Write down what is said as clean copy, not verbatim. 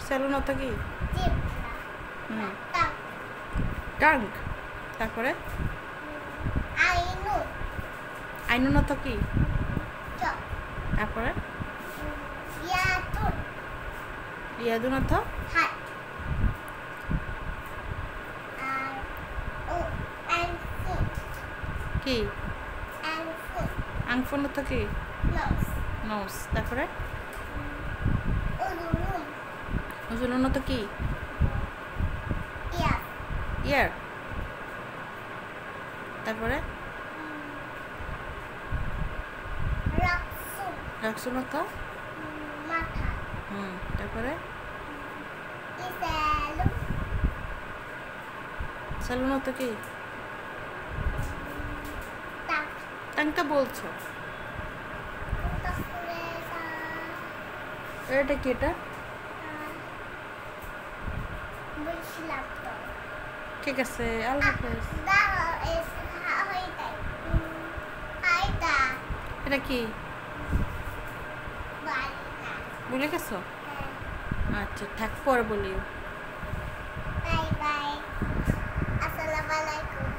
Salon অর্থ কি? Zebra tank. তারপরে আইনু আইনুন অর্থ কি? চক তারপরে ইয়াতুন ইয়াদুন অর্থ হাত আর ও আনফুন কি? আনফুন আংফুন অর্থ কি? নোস নোস। তারপরে উলুলুম উজুলুন অর্থ কি? ইয়ার ইয়ার। তারপরে রাকসুন রাকসুন অর্থ মাথা তারপরে ইসালুম স্যালুন অর্থ কি? তাক টাংটা বলছো, তারপরে এটা কি? এটা বুঝলাম তো ঠিক আছে, আল্লাহ হাফেজ। এটা কি ভুলে গেছো? আচ্ছা থাক, পরে বলিও। বাই বাই, আসসালামু আলাইকুম।